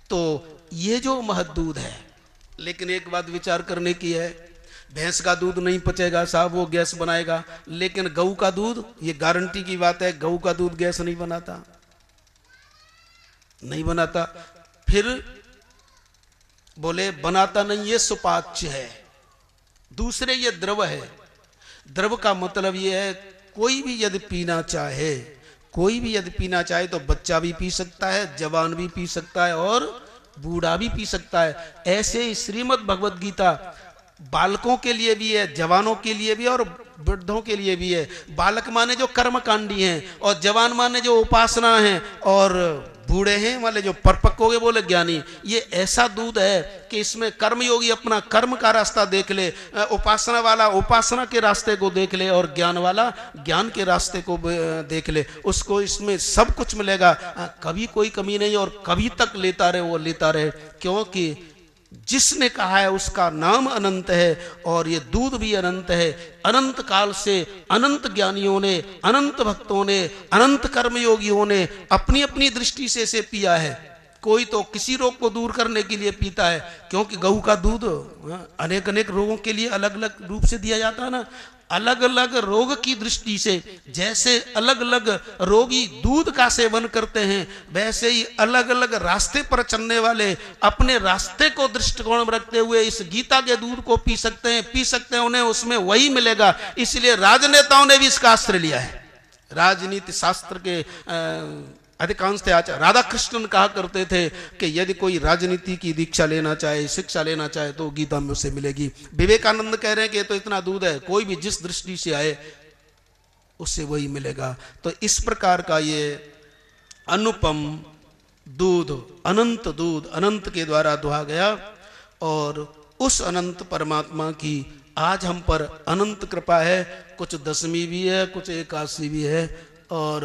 तो ये जो महद दूध है, लेकिन एक बात विचार करने की है, भैंस का दूध नहीं पचेगा साहब, वो गैस बनाएगा, लेकिन गऊ का दूध, ये गारंटी की बात है, गऊ का दूध गैस नहीं बनाता, नहीं बनाता। फिर बोले बनाता नहीं, ये सुपाच्य है। दूसरे ये द्रव है। द्रव का मतलब ये है, कोई भी यदि पीना चाहे, कोई भी यदि पीना चाहे तो बच्चा भी पी सकता है, जवान भी पी सकता है और बूढ़ा भी पी सकता है। ऐसे ही श्रीमद् भगवद गीता बालकों के लिए भी है, जवानों के लिए भी है और वृद्धों के लिए भी है। बालक माने जो कर्मकांडी हैं, और जवान माने जो उपासना हैं, और बूढ़े हैं वाले जो परिपक्व हो गए बोले ज्ञानी। ये ऐसा दूध है कि इसमें कर्मयोगी अपना कर्म का रास्ता देख ले, उपासना वाला उपासना के रास्ते को देख ले, और ज्ञान वाला ज्ञान के रास्ते को देख ले, उसको इसमें सब कुछ मिलेगा, कभी कोई कमी नहीं, और कभी तक लेता रहे वो लेता रहे, क्योंकि जिसने कहा है उसका नाम अनंत है, और ये दूध भी अनंत है। अनंत काल से अनंत ज्ञानियों ने, अनंत भक्तों ने, अनंत कर्मयोगियों ने अपनी अपनी दृष्टि से इसे पिया है। कोई तो किसी रोग को दूर करने के लिए पीता है, क्योंकि गऊ का दूध अनेक अनेक रोगों के लिए अलग अलग रूप से दिया जाता है ना। अलग अलग रोग की दृष्टि से जैसे अलग अलग रोगी दूध का सेवन करते हैं, वैसे ही अलग अलग रास्ते पर चलने वाले अपने रास्ते को दृष्टिकोण में रखते हुए इस गीता के दूध को पी सकते हैं, उन्हें उसमें वही मिलेगा। इसलिए राजनेताओं ने भी इसका आश्रय लिया है। राजनीति शास्त्र के अधिकांश आचार्य राधा कृष्णन कहा करते थे कि यदि कोई राजनीति की दीक्षा लेना चाहे, शिक्षा लेना चाहे, तो गीता में उसे मिलेगी। विवेकानंद कह रहे हैं कि तो इतना दूध है, कोई भी जिस दृष्टि से आए उससे वही मिलेगा। तो इस प्रकार का ये अनुपम दूध अनंत के द्वारा दुहा गया, और उस अनंत परमात्मा की आज हम पर अनंत कृपा है। कुछ दशमी भी है, कुछ एकादशी भी है, और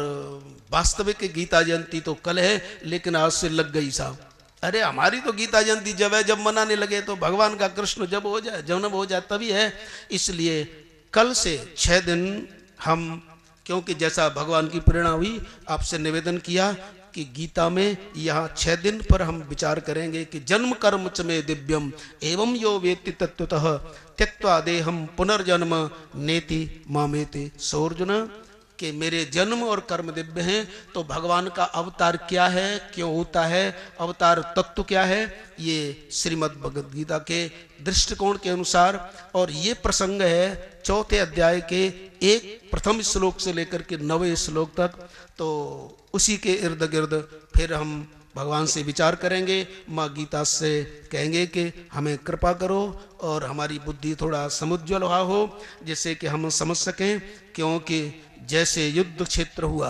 वास्तविक गीता जयंती तो कल है, लेकिन आज से लग गई साहब। अरे हमारी तो गीता जयंती जब है, जब मनाने लगे तो भगवान का कृष्ण जब हो जाए, जन्म हो जाए तभी है। इसलिए कल से 6 दिन हम, क्योंकि जैसा भगवान की प्रेरणा हुई, आपसे निवेदन किया कि गीता में यहाँ 6 दिन पर हम विचार करेंगे कि जन्म कर्म च में दिव्यम एवं यो वेत्ति तत्वतः त्यक्त्वा देहम पुनर्जन्म नेति मामेति सोर्जुन, कि मेरे जन्म और कर्म दिव्य हैं। तो भगवान का अवतार क्या है, क्यों होता है, अवतार तत्व क्या है, ये श्रीमद् भगवद गीता के दृष्टिकोण के अनुसार। और ये प्रसंग है 4थे अध्याय के प्रथम श्लोक से लेकर के 9वें श्लोक तक। तो उसी के इर्द गिर्द फिर हम भगवान से विचार करेंगे। माँ गीता से कहेंगे कि हमें कृपा करो और हमारी बुद्धि थोड़ा समुज्ज्वल हो, जिससे कि हम समझ सकें। क्योंकि जैसे युद्ध क्षेत्र हुआ,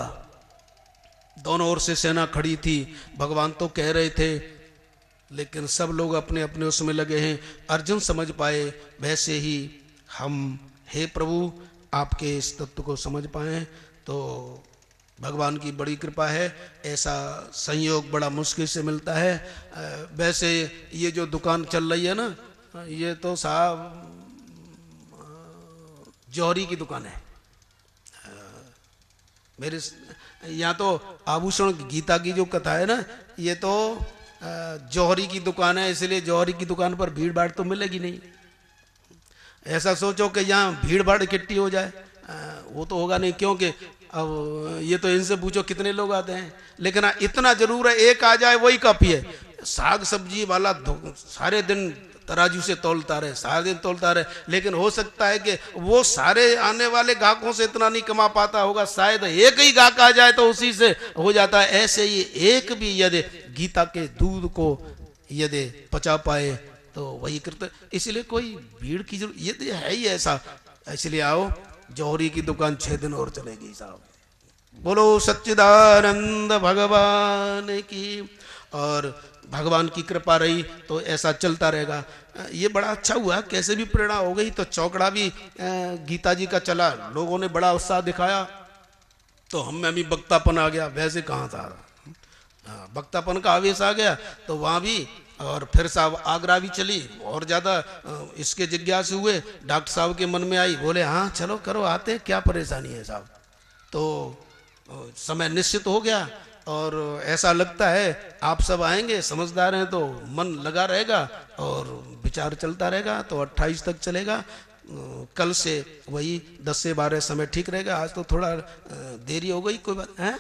दोनों ओर से सेना खड़ी थी, भगवान तो कह रहे थे, लेकिन सब लोग अपने अपने उसमें लगे हैं। अर्जुन समझ पाए, वैसे ही हम, हे प्रभु, आपके इस तत्व को समझ पाए। तो भगवान की बड़ी कृपा है, ऐसा संयोग बड़ा मुश्किल से मिलता है। वैसे ये जो दुकान चल रही है ना, ये तो साहब जौहरी की दुकान है। मेरे यहाँ तो आभूषण गीता की जो कथा है ना, ये तो जौहरी की दुकान है, इसलिए जौहरी की दुकान पर भीड़ भाड़ तो मिलेगी नहीं। ऐसा सोचो कि यहाँ भीड़ भाड़ इकट्ठी हो जाए, वो तो होगा नहीं, क्योंकि अब ये तो इनसे पूछो कितने लोग आते हैं। लेकिन इतना जरूर है, एक आ जाए वही काफी है। साग सब्जी वाला सारे दिन तराजू से तौलता रहे, सारे दिन तौलता रहे, लेकिन हो सकता है कि वो सारे आने वाले ग्राहकों से इतना नहीं कमा पाता होगा, शायद एक ही ग्राहक आ जाए तो उसी से हो जाता है। ऐसे ही एक भी यदि गीता के दूध को यदि पचा पाए तो वही करते। इसलिए कोई भीड़ की जरूरत, ये तो है ही ऐसा। इसलिए आओ, जौहरी की दुकान 6 दिन और चलेगी साहब। बोलो सच्चिदानंद भगवान की। और भगवान की कृपा रही तो ऐसा चलता रहेगा। ये बड़ा अच्छा हुआ, कैसे भी प्रेरणा हो गई। तो चौकड़ा भी गीता जी का चला, लोगों ने बड़ा उत्साह दिखाया, तो हम में भी वक्तापन आ गया। वैसे कहाँ था, वक्तापन का आवेश आ गया तो वहाँ भी। और फिर साहब आगरा भी चली, और ज़्यादा इसके जिज्ञासु हुए। डॉक्टर साहब के मन में आई, बोले हाँ चलो करो, आते, क्या परेशानी है साहब। तो समय निश्चित हो गया और ऐसा लगता है आप सब आएंगे, समझदार हैं तो मन लगा रहेगा और विचार चलता रहेगा। तो 28 तक चलेगा। कल से वही 10 से 12 समय ठीक रहेगा। आज तो थोड़ा देरी हो गई, कोई बात है।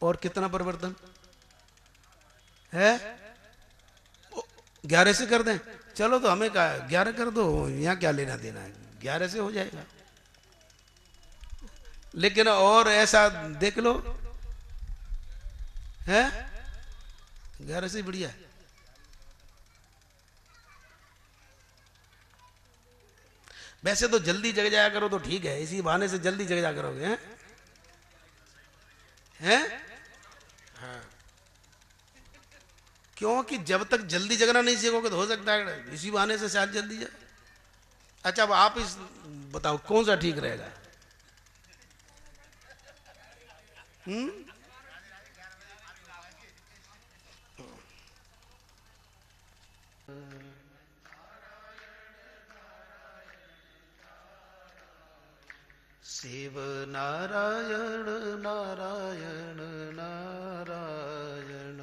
और कितना परिवर्तन है? 11 से कर दें? चलो तो हमें क्या 11 कर दो, यहाँ क्या लेना देना है, 11 से हो जाएगा। लेकिन और ऐसा देख लो है, 11 से बढ़िया है। वैसे तो जल्दी जग जाया करो तो ठीक है, इसी बहाने से जल्दी जग जाया करोगे। हैं? हाँ, क्योंकि जब तक जल्दी जगना नहीं सीखोगे तो हो सकता है इसी बहाने से शायद जल्दी जाए। अच्छा, अब आप इस बताओ कौन सा ठीक रहेगा? हम्म? शिव नारायण नारायण नारायण,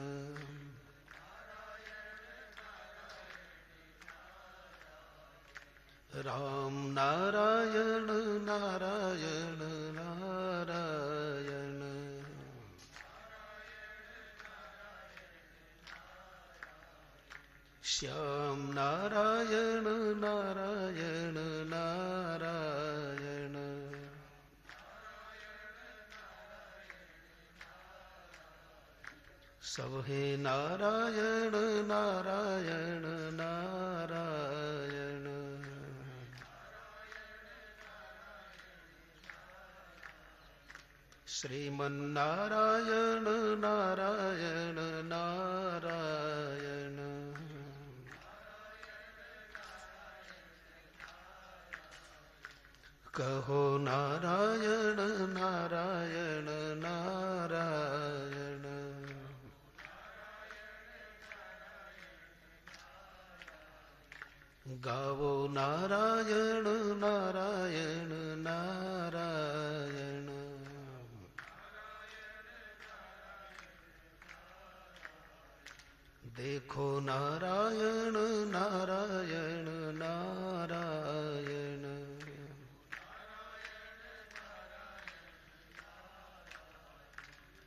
राम नारायण नारायण नारायण, श्याम नारायण नारायण नारायण, सब है नारायण नारायण नारायण, श्रीमन नारायण नारायण नारायण, कहो नारायण नारायण नारायण, गावो नारायण नारायण नारायण, देखो नारायण नारायण नारायण,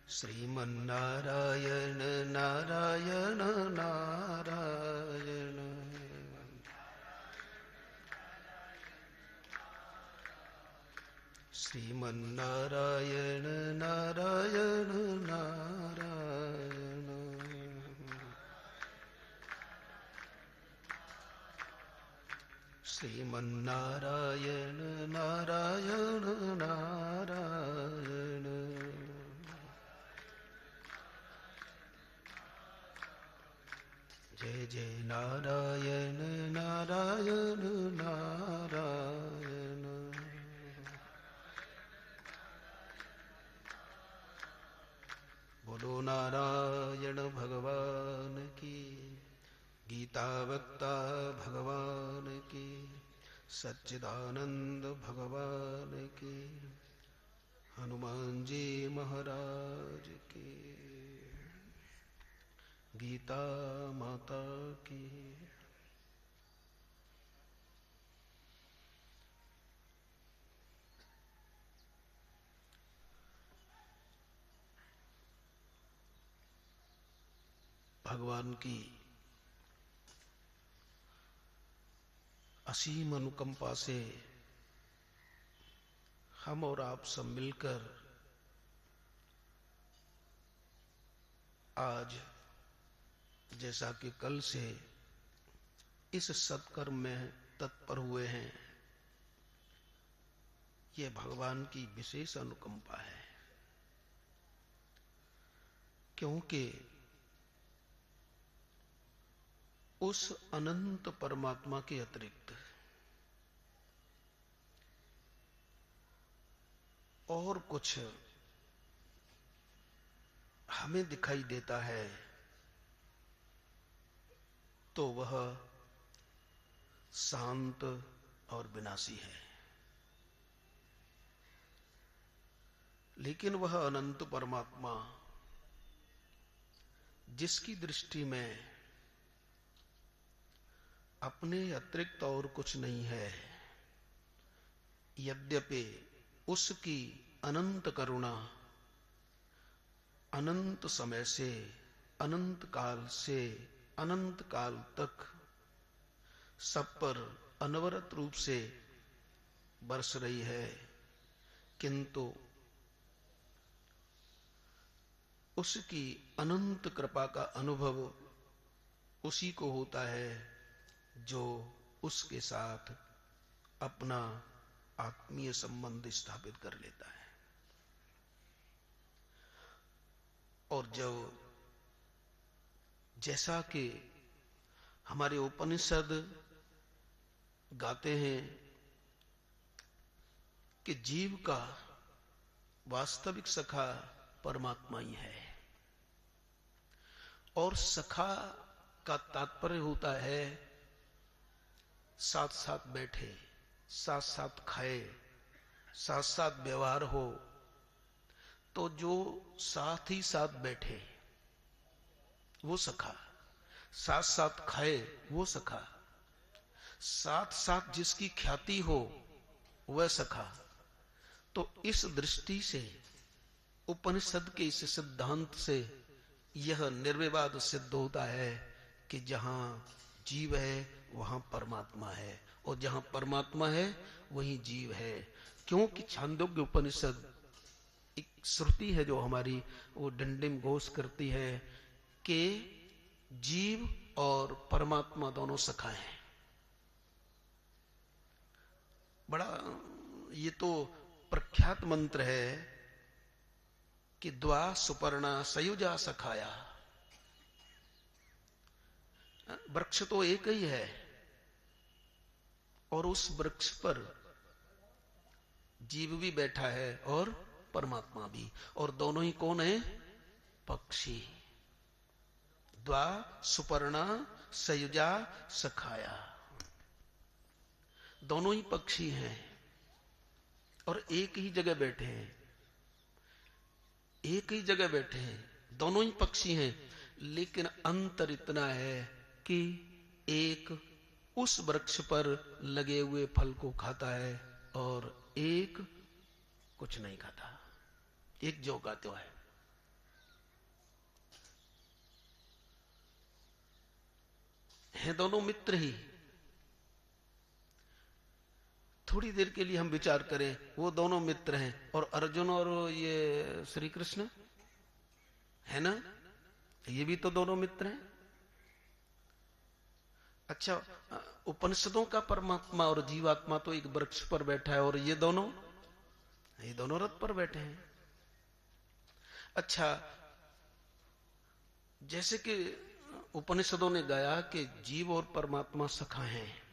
श्रीमन नारायण नारायण नारायण, श्रीमन नारायण नारायण नारायण, श्रीमन नारायण नारायण नारायण, जय जय नारायण नारायण नारायण, बोलो नारायण भगवान की, गीता वक्ता भगवान की, सच्चिदानंद भगवान की, हनुमान जी महाराज की, गीता माता की। भगवान की असीम अनुकंपा से हम और आप सब मिलकर आज जैसा कि कल से इस सत्कर्म में तत्पर हुए हैं, ये भगवान की विशेष अनुकंपा है। क्योंकि उस अनंत परमात्मा के अतिरिक्त और कुछ हमें दिखाई देता है तो वह शांत और विनाशी है। लेकिन वह अनंत परमात्मा जिसकी दृष्टि में अपने अतिरिक्त और कुछ नहीं है, यद्यपि उसकी अनंत करुणा अनंत समय से, अनंत काल से अनंत काल तक सब पर अनवरत रूप से बरस रही है, किंतु उसकी अनंत कृपा का अनुभव उसी को होता है जो उसके साथ अपना आत्मीय संबंध स्थापित कर लेता है। और जो जैसा कि हमारे उपनिषद गाते हैं कि जीव का वास्तविक सखा परमात्मा ही है, और सखा का तात्पर्य होता है साथ साथ बैठे, साथ साथ खाए, साथ साथ व्यवहार हो। तो जो साथ ही साथ बैठे वो सखा, साथ साथ खाए वो सखा, साथ साथ जिसकी ख्याति हो वह सखा। तो इस दृष्टि से उपनिषद के इस सिद्धांत से यह निर्विवाद सिद्ध होता है कि जहां जीव है वहां परमात्मा है, और जहां परमात्मा है वहीं जीव है। क्योंकि छांदोग्य उपनिषद एक श्रुति है जो हमारी वो डंडिम घोष करती है कि जीव और परमात्मा दोनों सखा हैं। बड़ा ये तो प्रख्यात मंत्र है कि द्वा सुपर्णा सयुजा सखाया। वृक्ष तो एक ही है, और उस वृक्ष पर जीव भी बैठा है और परमात्मा भी, और दोनों ही कौन है? पक्षी। द्वा सुपर्णा सयुजा सखाया, दोनों ही पक्षी हैं और एक ही जगह बैठे हैं, एक ही जगह बैठे हैं, दोनों ही पक्षी हैं। लेकिन अंतर इतना है कि एक उस वृक्ष पर लगे हुए फल को खाता है और एक कुछ नहीं खाता, एक जो का त्यों है दोनों मित्र ही। थोड़ी देर के लिए हम विचार करें, वो दोनों मित्र हैं, और अर्जुन और ये श्री कृष्ण है ना, ये भी तो दोनों मित्र हैं। अच्छा, उपनिषदों का परमात्मा और जीवात्मा तो एक वृक्ष पर बैठा है, और ये दोनों रथ पर बैठे हैं। अच्छा, जैसे कि उपनिषदों ने गाया कि जीव और परमात्मा सखा हैं।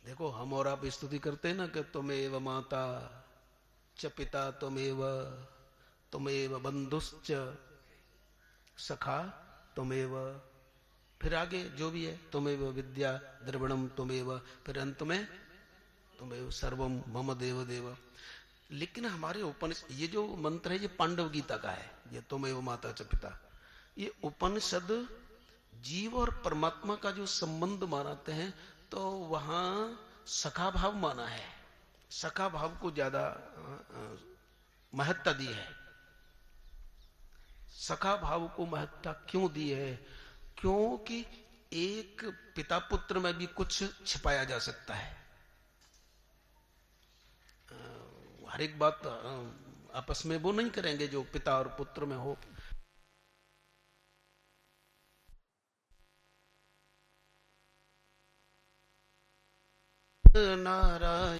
देखो, हम और आप स्तुति करते हैं ना कि तुमेव माता च पिता तुमेव बंधुश्च सखा तुमेव, फिर आगे जो भी है, तुमेव विद्या द्रविणम तुमेव, फिर अंत में तुमेव सर्वम मम देव देव। लेकिन हमारे उपनिषद, ये जो मंत्र है ये पांडव गीता का है, ये तुमेव माता च पिता। ये उपनिषद जीव और परमात्मा का जो संबंध मानते हैं तो वहां सखा भाव माना है, सखा भाव को ज्यादा महत्ता दी है। सखा भाव को महत्ता क्यों दी है? क्योंकि एक पिता पुत्र में भी कुछ छिपाया जा सकता है। हर एक बात आपस में वो नहीं करेंगे जो पिता और पुत्र में हो। नारायण